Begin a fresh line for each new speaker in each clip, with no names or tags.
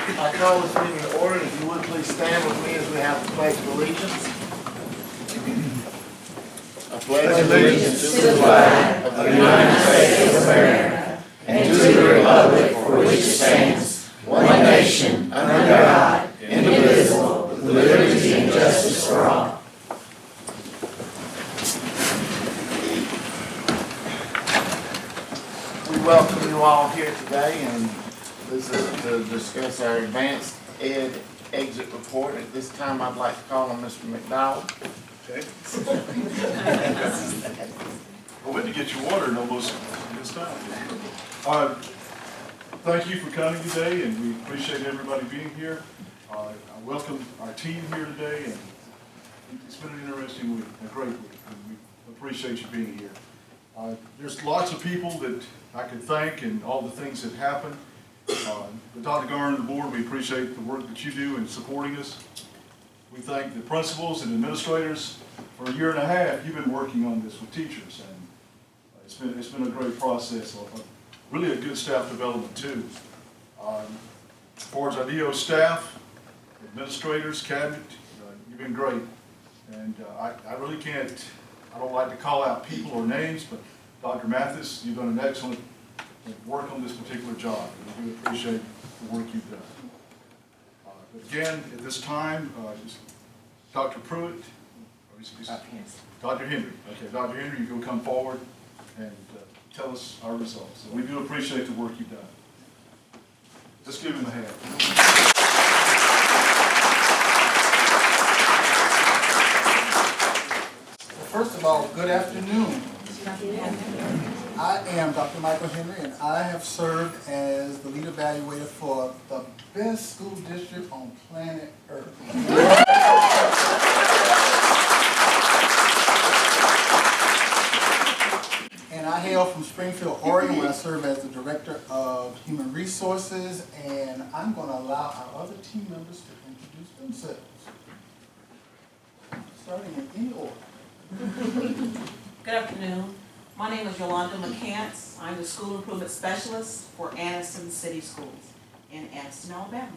I call this meeting to order. If you would please stand with me as we have the Pledge of Allegiance. I pledge allegiance to the flag of the United States of America and to the republic for which it stands, one nation, under God, indivisible, with liberty and justice for all. We welcome you all here today, and this is to discuss our advanced ed exit report. At this time, I'd like to call on Mr. McDowell.
Okay. I went to get your water and almost missed out. Thank you for coming today, and we appreciate everybody being here. I welcome our team here today, and it's been an interesting week, a great week, and we appreciate you being here. There's lots of people that I could thank and all the things that happened. But Dr. Garner and the board, we appreciate the work that you do in supporting us. We thank the principals and administrators. For a year and a half, you've been working on this with teachers, and it's been a great process. Really a good staff development too. As far as our DO staff, administrators, cabinet, you've been great. And I really can't. I don't like to call out people or names, but Dr. Mathis, you've done an excellent work on this particular job, and we do appreciate the work you've done. But again, at this time, Dr. Pruitt, Dr. Henry. Okay, Dr. Henry, you can come forward and tell us our results. So we do appreciate the work you've done. Just give him a hand.
First of all, good afternoon. I am Dr. Michael Henry, and I have served as the lead evaluator for the best school district on planet Earth. And I hail from Springfield, Oregon, where I serve as the Director of Human Resources, and I'm going to allow our other team members to introduce themselves. Starting in any order.
Good afternoon. My name is Yolanda McCants. I'm the School Improvement Specialist for Anniston City Schools in Anniston, Alabama.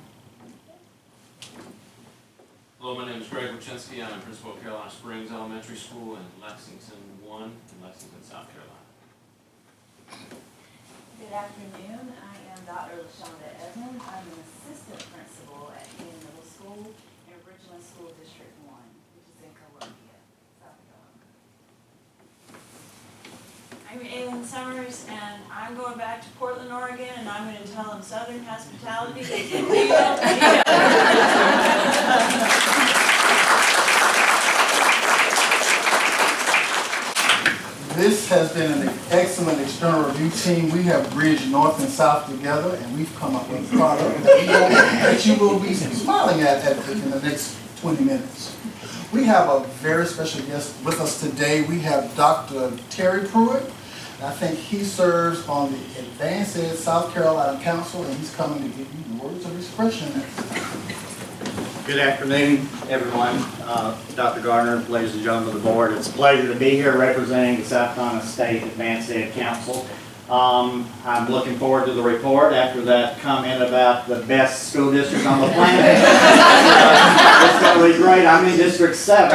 Hello, my name is Greg Wachinski. I'm principal of Carolina Springs Elementary School in Lexington 1 in Lexington, South Carolina.
Good afternoon. I am Dr. LaShonda Evans. I'm an assistant principal at Union Middle School in Richland School District 1, which is in Columbia, South Carolina. I'm Aileen Summers, and I'm going back to Portland, Oregon, and I'm going to tell them Southern hospitality is the real deal.
This has been an excellent external review team. We have bridged North and South together, and we've come up with a product that you will be smiling at in the next 20 minutes. We have a very special guest with us today. We have Dr. Terry Pruitt. I think he serves on the AdvancED South Carolina Council, and he's coming to give you words of expression.
Good afternoon, everyone. Dr. Gardner, ladies and gentlemen of the board, it's a pleasure to be here representing the South Carolina State AdvancED Council. I'm looking forward to the report after that comment about the best school district on the planet. It's going to be great. I'm in District 7.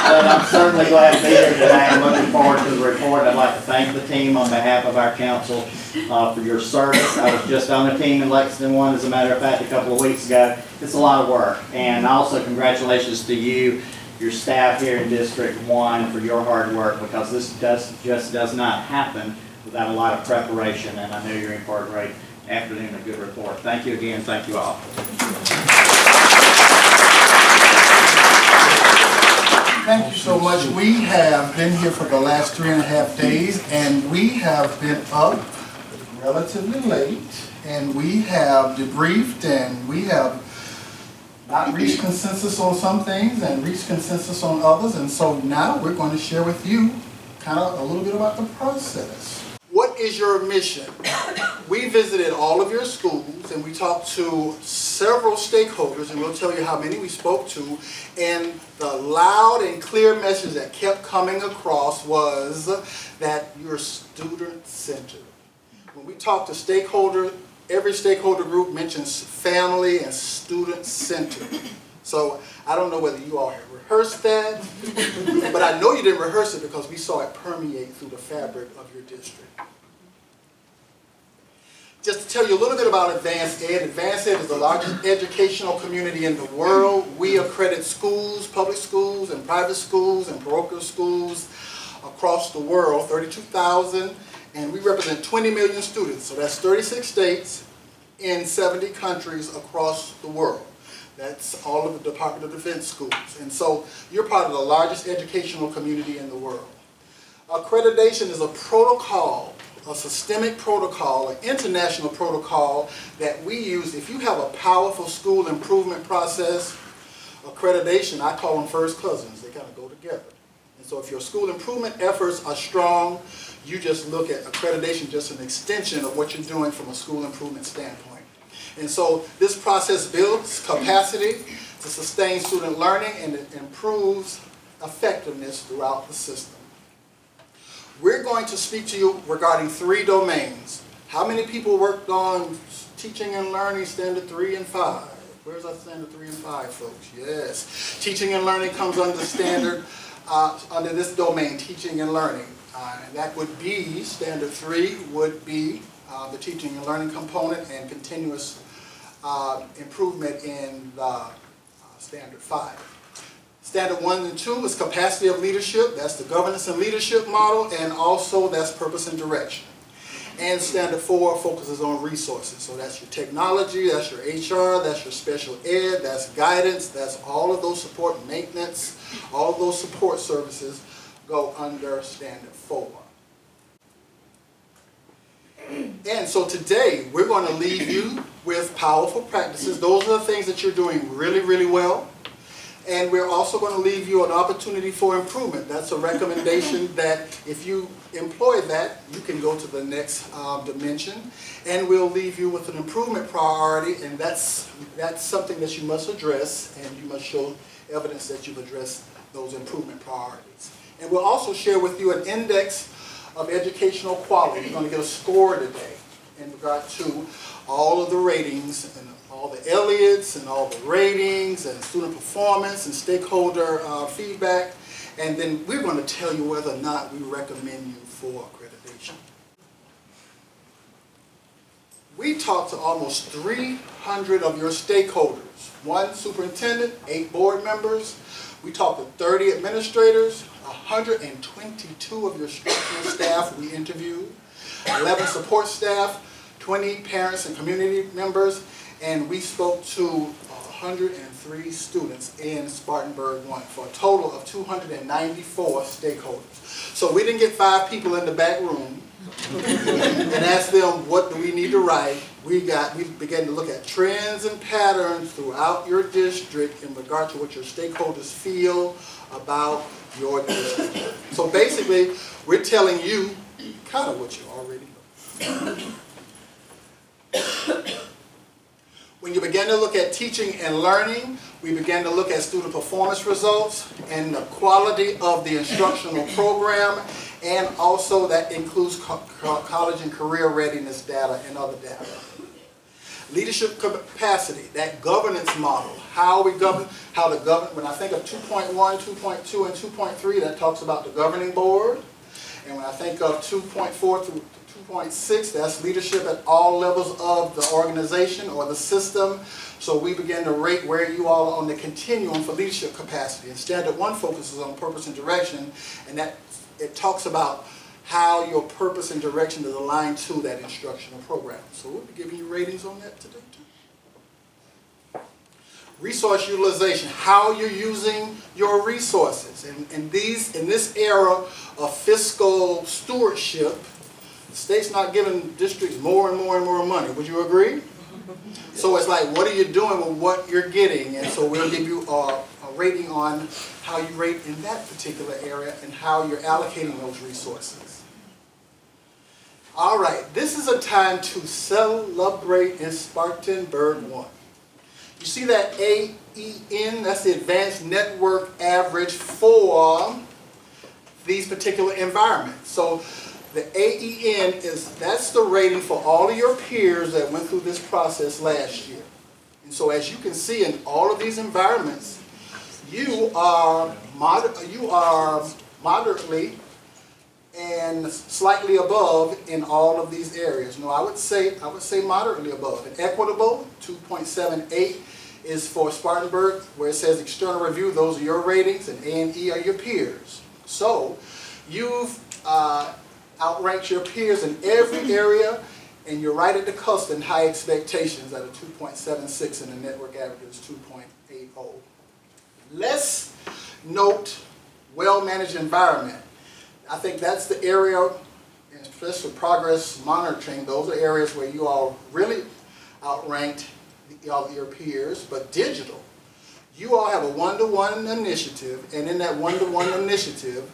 But I'm certainly glad to be here today. I'm looking forward to the report. I'd like to thank the team on behalf of our council for your service. I was just on a team in Lexington 1, as a matter of fact, a couple of weeks ago. It's a lot of work. And also congratulations to you, your staff here in District 1 for your hard work, because this just does not happen without a lot of preparation, and I know you're in for a great afternoon and a good report. Thank you again. Thank you all.
Thank you so much. We have been here for the last 3.5 days, and we have been up relatively late, and we have debriefed, and we have not reached consensus on some things and reached consensus on others, and so now we're going to share with you kind of a little bit about the process. What is your mission? We visited all of your schools, and we talked to several stakeholders, and we'll tell you how many we spoke to, and the loud and clear message that kept coming across was that you're student-centered. When we talk to stakeholders, every stakeholder group mentions family and student-centered. So I don't know whether you all have rehearsed that, but I know you didn't rehearse it because we saw it permeate through the fabric of your district. Just to tell you a little bit about AdvancED. AdvancED is the largest educational community in the world. We accredit schools, public schools and private schools and parochial schools across the world, 32,000, and we represent 20 million students. So that's 36 states in 70 countries across the world. That's all of the Department of Defense schools. And so you're part of the largest educational community in the world. Accreditation is a protocol, a systemic protocol, an international protocol that we use. If you have a powerful school improvement process, accreditation, I call them first cousins. They kind of go together. And so if your school improvement efforts are strong, you just look at accreditation just an extension of what you're doing from a school improvement standpoint. And so this process builds capacity to sustain student learning and it improves effectiveness throughout the system. We're going to speak to you regarding 3 domains. How many people worked on teaching and learning standard 3 and 5? Where's our standard 3 and 5, folks? Yes. Teaching and learning comes under standard, under this domain, teaching and learning. And that would be, standard 3 would be the teaching and learning component and continuous improvement in the standard 5. Standard 1 and 2 is capacity of leadership. That's the governance and leadership model, and also that's purpose and direction. And standard 4 focuses on resources. So that's your technology, that's your HR, that's your special ed, that's guidance, that's all of those support and maintenance, all of those support services go under standard 4. And so today, we're going to leave you with powerful practices. Those are the things that you're doing really, really well. And we're also going to leave you an opportunity for improvement. That's a recommendation that if you employ that, you can go to the next dimension. And we'll leave you with an improvement priority, and that's something that you must address, and you must show evidence that you've addressed those improvement priorities. And we'll also share with you an index of educational quality. You're going to get a score today in regard to all of the ratings and all the Elliots and all the ratings and student performance and stakeholder feedback. And then we're going to tell you whether or not we recommend you for accreditation. We talked to almost 300 of your stakeholders. 1 superintendent, 8 board members. We talked to 30 administrators, 122 of your instructional staff we interviewed, 11 support staff, 20 parents and community members, and we spoke to 103 students in Spartanburg 1 for a total of 294 stakeholders. So we didn't get 5 people in the back room and ask them what do we need to write. We began to look at trends and patterns throughout your district in regard to what your stakeholders feel about your district. So basically, we're telling you kind of what you already know. When you begin to look at teaching and learning, we began to look at student performance results and the quality of the instructional program, and also that includes college and career readiness data and other data. Leadership capacity, that governance model, how we govern, when I think of 2.1, 2.2, and 2.3, that talks about the governing board. And when I think of 2.4 through 2.6, that's leadership at all levels of the organization or the system. So we begin to rate where you all are on the continuum for leadership capacity. And standard 1 focuses on purpose and direction, and that it talks about how your purpose and direction is aligned to that instructional program. So we'll be giving you ratings on that today too. Resource utilization, how you're using your resources. And in this era of fiscal stewardship, the state's not giving districts more and more and more money. Would you agree? So it's like, what are you doing with what you're getting? And so we'll give you a rating on how you rate in that particular area and how you're allocating those resources. All right, this is a time to celebrate in Spartanburg 1. You see that AEN, that's the Advanced Network Average for these particular environments. So The AEN that's the rating for all of your peers that went through this process last year. And so as you can see in all of these environments, you are moderately and slightly above in all of these areas. No, I would say moderately above. And equitable, 2.78 is for Spartanburg, where it says external review, those are your ratings, and A and E are your peers. So you've outranked your peers in every area, and you're right at the cusp in high expectations at a 2.76, and the network average is 2.80. Let's note well-managed environment. I think that's the area, and especially progress monitoring, those are areas where you all really outranked your peers. But digital, you all have a one-to-one initiative, and in that one-to-one initiative,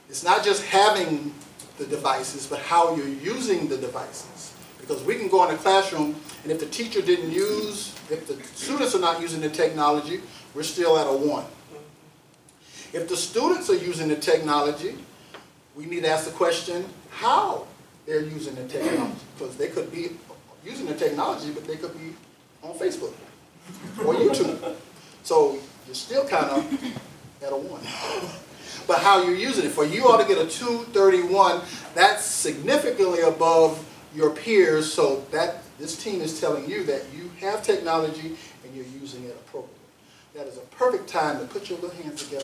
it's not just having the devices, but how you're using the devices. Because we can go in the classroom, and if the teacher didn't use, if the students are not using the technology, we're still at a 1. If the students are using the technology, we need to ask the question how they're using the technology. Because they could be using the technology, but they could be on Facebook or YouTube. So you're still kind of at a 1. But how you're using it. For you all to get a 231, that's significantly above your peers, so that this team is telling you that you have technology and you're using it appropriately. That is a perfect time to put your little hands together.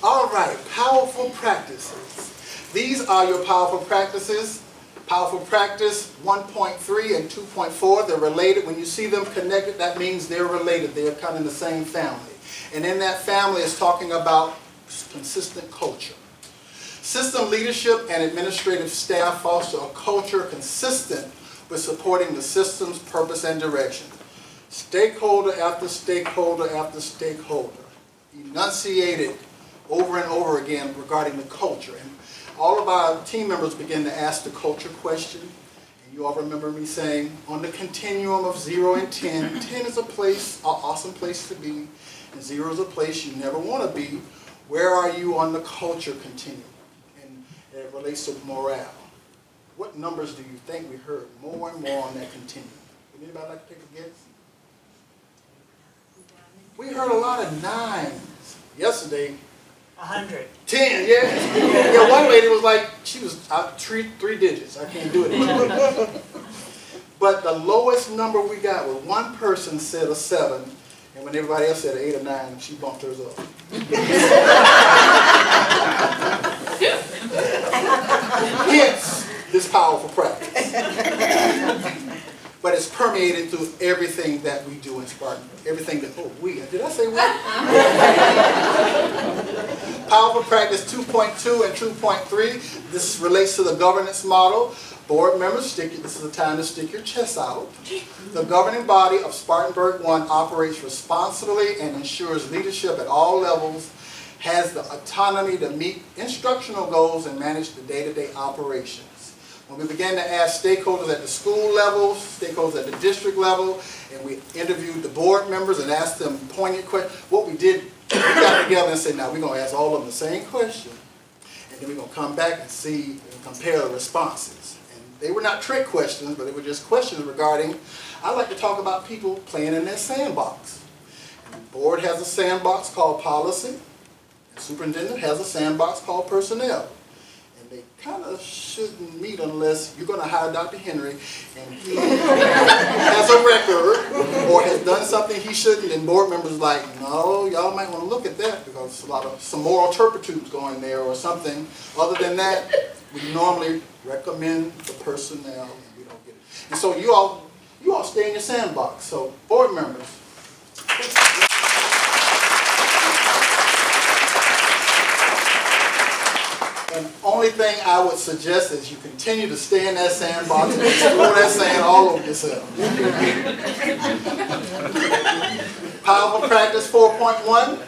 All right, powerful practices. These are your powerful practices. Powerful practice 1.3 and 2.4, they're related. When you see them connected, that means they're related. They're kind of in the same family. And in that family is talking about consistent culture. System leadership and administrative staff foster a culture consistent with supporting the system's purpose and direction. Stakeholder after stakeholder after stakeholder enunciated over and over again regarding the culture. And all of our team members begin to ask the culture question. And you all remember me saying, on the continuum of 0 and 10, 10 is a place, an awesome place to be, and 0 is a place you never want to be. Where are you on the culture continuum? And it relates to morale. What numbers do you think we heard more and more on that continuum? Would anybody like to take a guess? We heard a lot of 9s. Yesterday,
100.
10, yeah. Yeah, one lady was like, she was out three digits. I can't do it. But the lowest number we got was one person said a 7, and when everybody else said an 8 or 9, she bumped hers up. Hence, this powerful practice. But it's permeated through everything that we do in Spartan. Everything that, did I say we? Powerful practice 2.2 and 2.3. This relates to the governance model. Board members, this is the time to stick your chest out. The governing body of Spartanburg 1 operates responsibly and ensures leadership at all levels, has the autonomy to meet instructional goals and manage the day-to-day operations. When we began to ask stakeholders at the school level, stakeholders at the district level, and we interviewed the board members and asked them poignant questions, what we did, we got together and said, now we're going to ask all of them the same question, and then we're going to come back and see and compare the responses. And they were not trick questions, but they were just questions regarding, I like to talk about people playing in their sandbox. And the board has a sandbox called policy, and the superintendent has a sandbox called personnel. They kind of shouldn't meet unless you're going to hire Dr. Henry and he has a record or has done something he shouldn't, and board members like, no, y'all might want to look at that because some moral turpitude's going there or something. Other than that, we normally recommend the personnel and we don't get it. And so you all stay in your sandbox. So board members. And the only thing I would suggest is you continue to stay in that sandbox and explore that sand all over yourself. Powerful practice 4.1.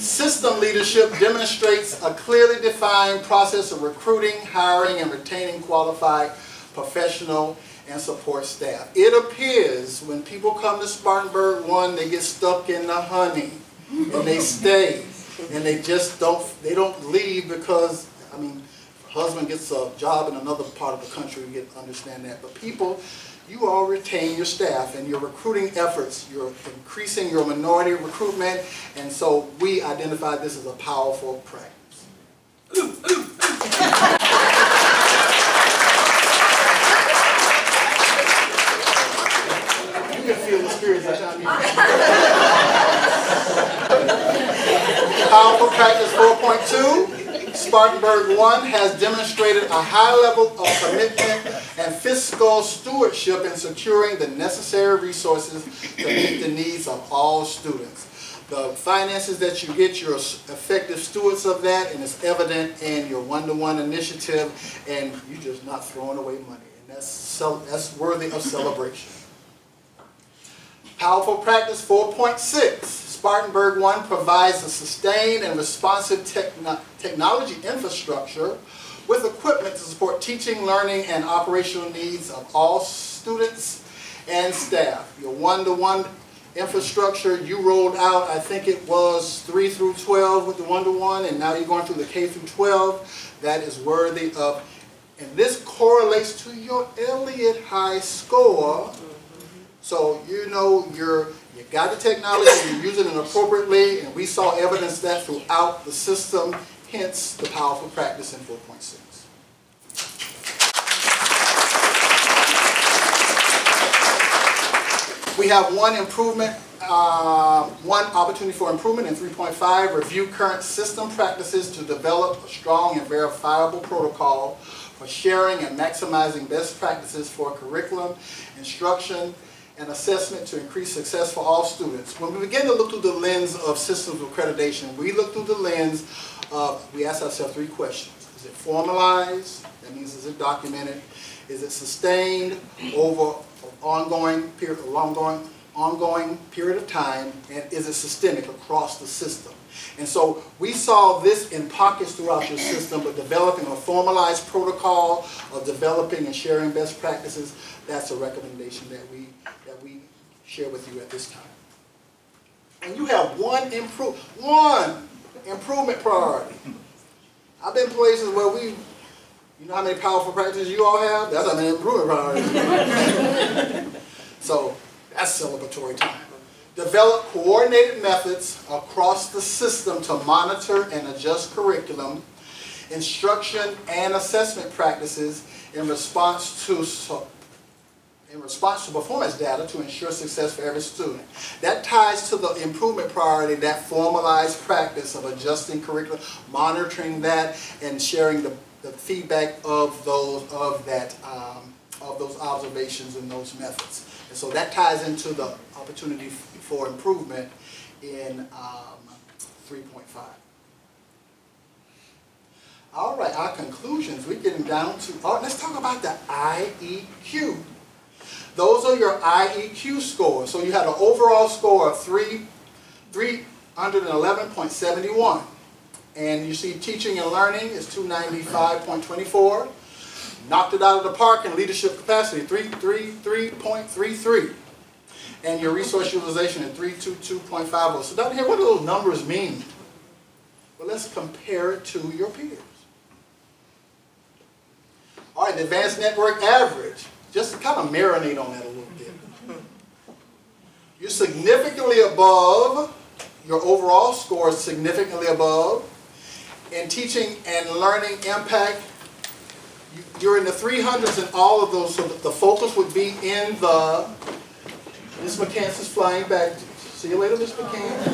System leadership demonstrates a clearly defined process of recruiting, hiring, and retaining qualified professional and support staff. It appears when people come to Spartanburg 1, they get stuck in the honey. and they stay. And they just don't leave because, I mean, husband gets a job in another part of the country, we understand that. But people, you all retain your staff and your recruiting efforts. You're increasing your minority recruitment, and so we identify this as a powerful practice. You can feel the spirits that time. Powerful practice 4.2. Spartanburg 1 has demonstrated a high level of commitment and fiscal stewardship in securing the necessary resources to meet the needs of all students. The finances that you get, you're effective stewards of that, and it's evident in your one-to-one initiative, and you're just not throwing away money, and that's worthy of celebration. Powerful practice 4.6. Spartanburg 1 provides a sustained and responsive technology infrastructure with equipment to support teaching, learning, and operational needs of all students and staff. Your one-to-one infrastructure, you rolled out, I think it was 3 through 12 with the one-to-one, and now you're going through the K through 12. That is worthy of, and this correlates to your Elliott High score. So you know you got the technology, you're using it appropriately, and we saw evidence that throughout the system, hence the powerful practice in 4.6. We have one opportunity for improvement in 3.5, review current system practices to develop a strong and verifiable protocol for sharing and maximizing best practices for curriculum, instruction, and assessment to increase success for all students. When we begin to look through the lens of systems accreditation, we look through the lens of, we ask ourselves 3 questions. Is it formalized? That means is it documented? Is it sustained over an ongoing period of time? And is it systemic across the system? And so we saw this in pockets throughout your system, but developing a formalized protocol of developing and sharing best practices, that's a recommendation that we share with you at this time. And you have one improvement priority. I've been places where you know how many powerful practices you all have? That's how many improvement priorities. So that's celebratory time. Develop coordinated methods across the system to monitor and adjust curriculum, instruction, and assessment practices in response to performance data to ensure success for every student. That ties to the improvement priority, that formalized practice of adjusting curriculum, monitoring that, and sharing the feedback of those observations and those methods. And so that ties into the opportunity for improvement in 3.5. All right, our conclusions, we're getting down to, let's talk about the IEQ. Those are your IEQ scores. So you had an overall score of 311.71. And you see teaching and learning is 295.24. Knocked it out of the park in leadership capacity, 333.33. And your resource utilization at 322.50. So down here, what do those numbers mean? Well, let's compare it to your peers. All right, the advanced network average. Just kind of marinate on that a little bit. You're significantly above, your overall score is significantly above. In teaching and learning impact, you're in the 300s in all of those, so the focus would be in the, Ms. McCants is flying back. See you later, Ms. McCants.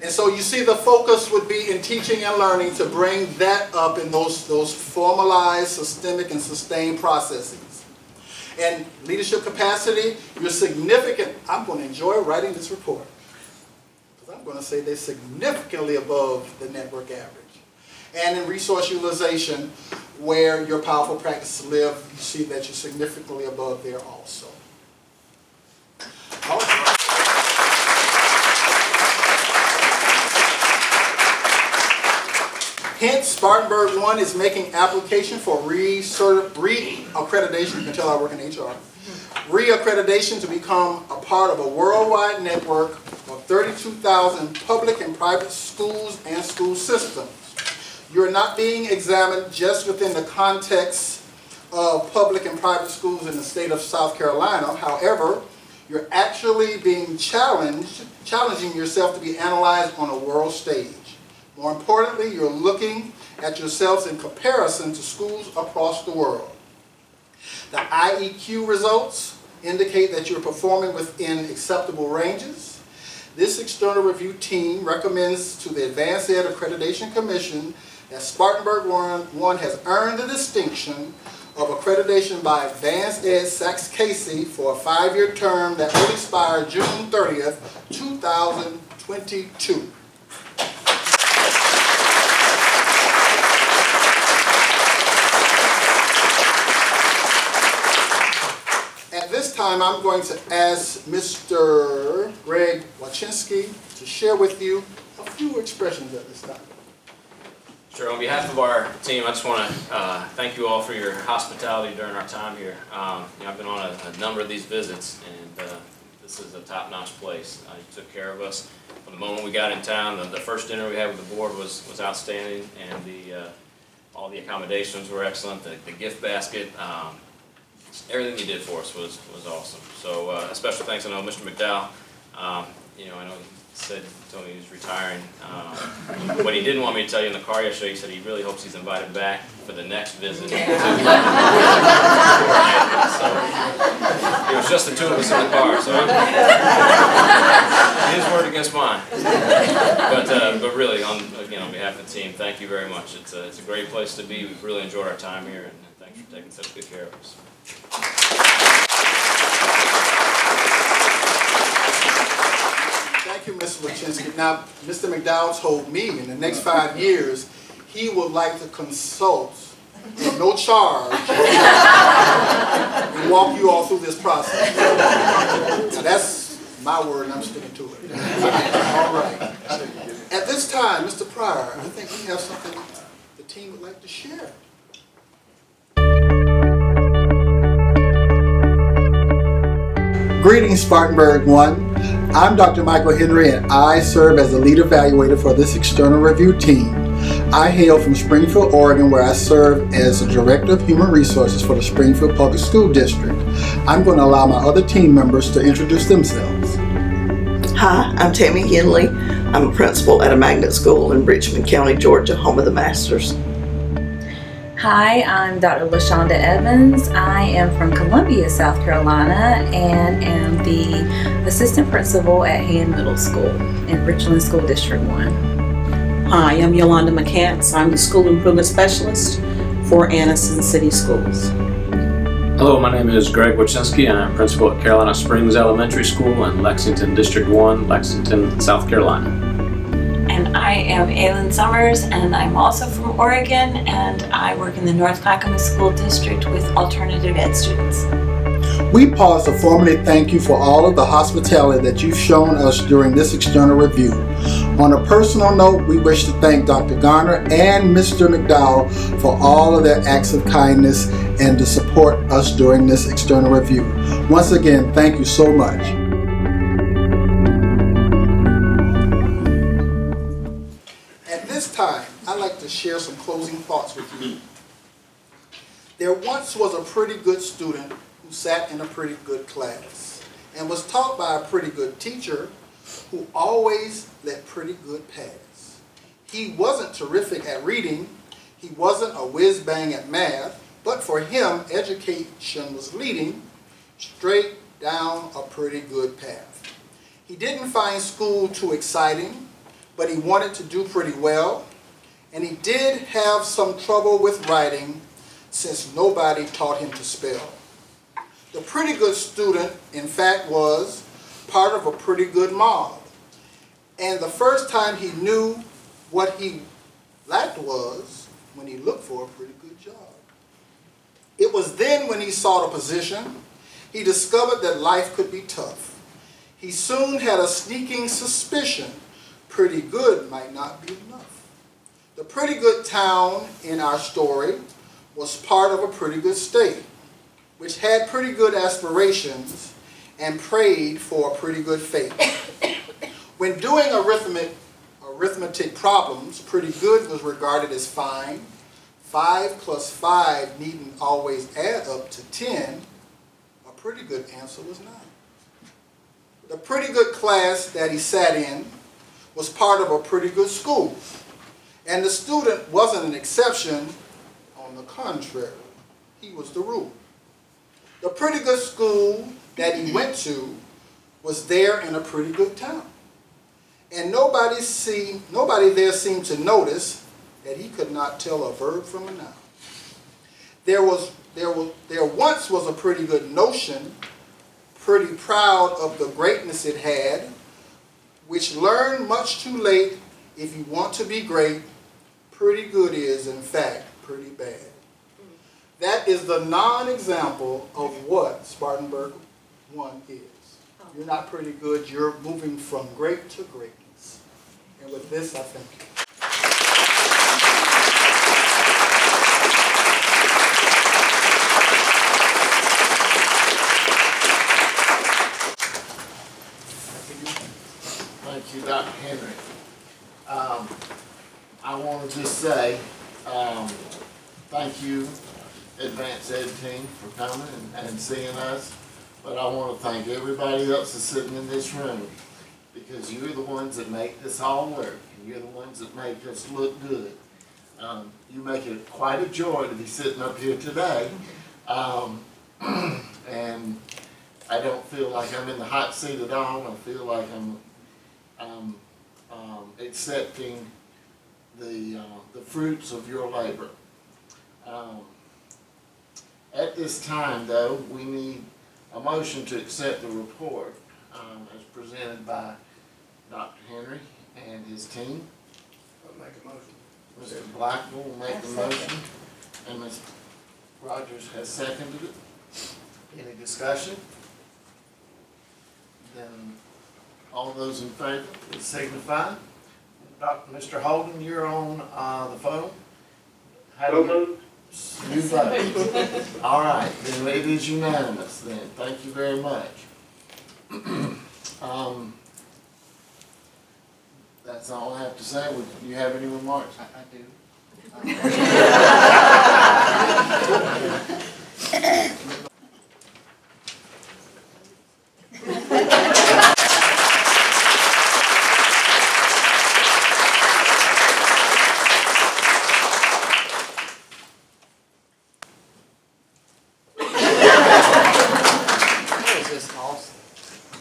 And so you see the focus would be in teaching and learning to bring that up in those formalized, systemic, and sustained processes. And leadership capacity, you're significant. I'm going to enjoy writing this report, because I'm going to say they're significantly above the network average. And in resource utilization, where your powerful practices live, you see that you're significantly above there also. All right. Hence, Spartanburg 1 is making application for re-accreditation. You can tell I work in HR. Reaccreditation to become a part of a worldwide network of 32,000 public and private schools and school systems. You're not being examined just within the context of public and private schools in the state of South Carolina. However, you're actually being challenging yourself to be analyzed on a world stage. More importantly, you're looking at yourselves in comparison to schools across the world. The IEQ results indicate that you're performing within acceptable ranges. This external review team recommends to the AdvancED Accreditation Commission that Spartanburg 1 has earned the distinction of accreditation by AdvancED Sachs Casey for a 5-year term that will expire June 30th, 2022. At this time, I'm going to ask Mr. Greg Wachinski to share with you a few expressions at this time.
Sure. On behalf of our team, I just want to thank you all for your hospitality during our time here. I've been on a number of these visits, and this is a top-notch place. You took care of us from the moment we got in town. The first dinner we had with the board was outstanding, and all the accommodations were excellent. The gift basket, everything you did for us was awesome. So a special thanks. I know Mr. McDowell. I know he told me he was retiring. What he didn't want me to tell you in the car yesterday, he said he really hopes he's invited back for the next visit. So it was just the two of us in the car, so his word against mine. But really, on behalf of the team, thank you very much. It's a great place to be. We've really enjoyed our time here, and thanks for taking such good care of us.
Thank you, Mr. Wachinski. Now, Mr. McDowell told me in the next 5 years, he would like to consult at no charge and walk you all through this process. Now, that's my word, and I'm sticking to it. All right. At this time, Mr. Pryor, I think we have something the team would like to share. Greetings, Spartanburg 1. I'm Dr. Michael Henry, and I serve as the lead evaluator for this external review team. I hail from Springfield, Oregon, where I serve as the Director of Human Resources for the Springfield Public School District. I'm going to allow my other team members to introduce themselves.
Hi, I'm Tammy Henley. I'm a principal at a magnet school in Richmond County, Georgia, home of the Masters.
Hi, I'm Dr. LaShonda Evans. I am from Columbia, South Carolina, and am the assistant principal at Hand Middle School in Richland School District 1.
Hi, I'm Yolanda McCants. I'm the School Improvement Specialist for Anniston City Schools.
Hello, my name is Greg Wachinski, and I'm principal at Carolina Springs Elementary School in Lexington District 1, Lexington, South Carolina.
And I am Aylin Summers, and I'm also from Oregon, and I work in the North Clackamas School District with alternative ed students.
We pause to formally thank you for all of the hospitality that you've shown us during this external review. On a personal note, we wish to thank Dr. Garner and Mr. McDowell for all of their acts of kindness and to support us during this external review. Once again, thank you so much. At this time, I'd like to share some closing thoughts with you. There once was a pretty good student who sat in a pretty good class and was taught by a pretty good teacher who always let pretty good pass. He wasn't terrific at reading, he wasn't a whiz-bang at math, but for him, education was leading straight down a pretty good path. He didn't find school too exciting, but he wanted to do pretty well, and he did have some trouble with writing since nobody taught him to spell. The pretty good student, in fact, was part of a pretty good mob. And the first time he knew what he lacked was when he looked for a pretty good job. It was then when he sought a position, he discovered that life could be tough. He soon had a sneaking suspicion pretty good might not be enough. The pretty good town in our story was part of a pretty good state. which had pretty good aspirations and prayed for a pretty good fate. When doing arithmetic problems, pretty good was regarded as fine. 5 plus 5 needn't always add up to 10. A pretty good answer was 9. The pretty good class that he sat in was part of a pretty good school. And the student wasn't an exception. On the contrary, he was the rule. The pretty good school that he went to was there in a pretty good town. And nobody there seemed to notice that he could not tell a verb from a noun. There once was a pretty good notion, pretty proud of the greatness it had, which learned much too late. If you want to be great, pretty good is, in fact, pretty bad. That is the non-example of what Spartanburg 1 is. You're not pretty good, you're moving from great to greatness. And with this, I thank you.
Thank you, Dr. Henry. I want to just say thank you, AdvancED team, for coming and seeing us. But I want to thank everybody else that's sitting in this room, because you're the ones that make this all work, and you're the ones that make us look good. You make it quite a joy to be sitting up here today, and I don't feel like I'm in the hot seat at all. I feel like I'm accepting the fruits of your labor. At this time, though, we need a motion to accept the report as presented by Dr. Henry and his team.
I'll make a motion.
Mr. Blackmore will make the motion, and Ms. Rogers has seconded it. Any discussion? Then all those in favor, please signify. Mr. Holden, you're on the phone. How do you vote? All right, then it is unanimous then. Thank you very much. That's all I have to say. Do you have any remarks?
I do.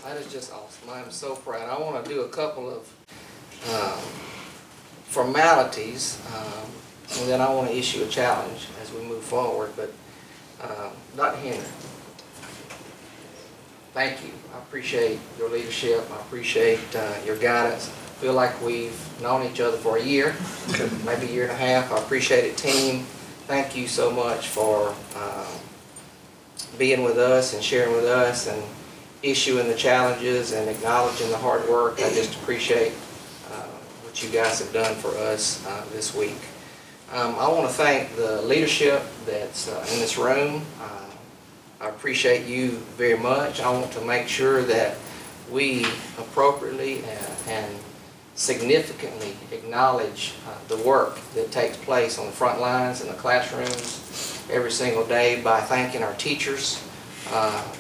That is just awesome. I am so proud. I want to do a couple of formalities, and then I want to issue a challenge as we move forward. But Dr. Henry, thank you. I appreciate your leadership. I appreciate your guidance. I feel like we've known each other for a year, maybe a year and a half. I appreciate it, team. Thank you so much for being with us and sharing with us and issuing the challenges and acknowledging the hard work. I just appreciate what you guys have done for us this week. I want to thank the leadership that's in this room. I appreciate you very much. I want to make sure that we appropriately and significantly acknowledge the work that takes place on the front lines in the classrooms every single day by thanking our teachers,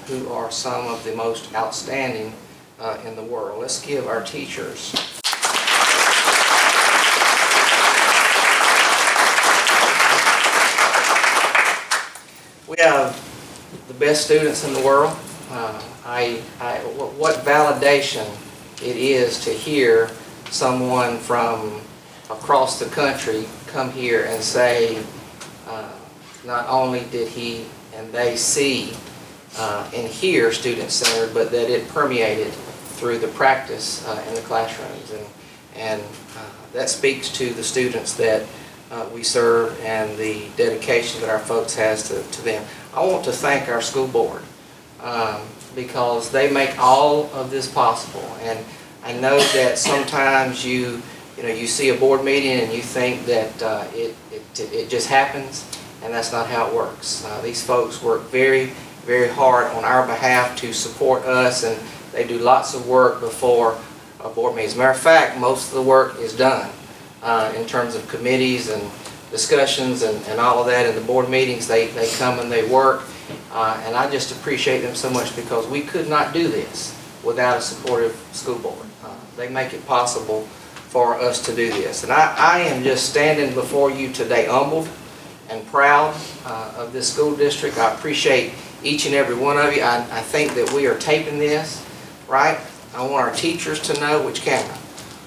who are some of the most outstanding in the world. Let's give our teachers we have the best students in the world. What validation it is to hear someone from across the country come here and say not only did he and they see and hear student-centered, but that it permeated through the practice in the classrooms. And that speaks to the students that we serve and the dedication that our folks has to them. I want to thank our school board because they make all of this possible. And I know that sometimes you see a board meeting and you think that it just happens, and that's not how it works. These folks work very, very hard on our behalf to support us, and they do lots of work before a board meeting. As a matter of fact, most of the work is done in terms of committees and discussions and all of that. In the board meetings, they come and they work, and I just appreciate them so much because we could not do this without a supportive school board. They make it possible for us to do this. And I am just standing before you today humbled and proud of this school district. I appreciate each and every one of you. I think that we are taping this, right? I want our teachers to know, which camera?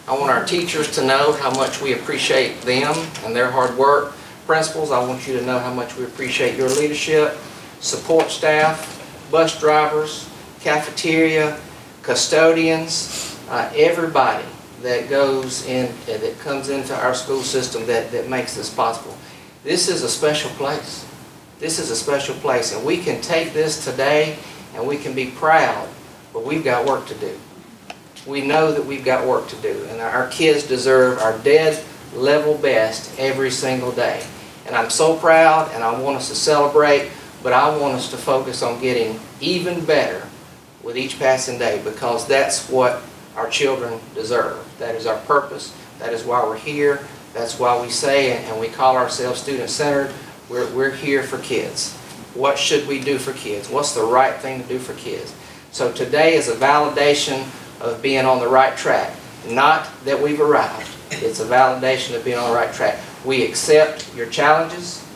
I want our teachers to know how much we appreciate them and their hard work. Principals, I want you to know how much we appreciate your leadership. Support staff, bus drivers, cafeteria, custodians, everybody that goes in, that comes into our school system that makes this possible. This is a special place. This is a special place, and we can take this today and we can be proud, but we've got work to do. We know that we've got work to do, and our kids deserve our dead level best every single day. And I'm so proud, and I want us to celebrate, but I want us to focus on getting even better with each passing day, because that's what our children deserve. That is our purpose. That is why we're here. That's why we say, and we call ourselves student-centered, we're here for kids. What should we do for kids? What's the right thing to do for kids? So today is a validation of being on the right track. Not that we've arrived. It's a validation of being on the right track. We accept your challenges,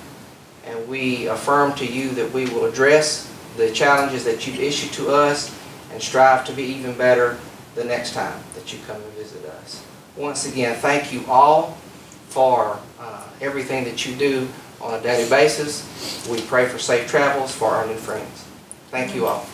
and we affirm to you that we will address the challenges that you've issued to us and strive to be even better the next time that you come and visit us. Once again, thank you all for everything that you do on a daily basis. We pray for safe travels for our new friends. Thank you all.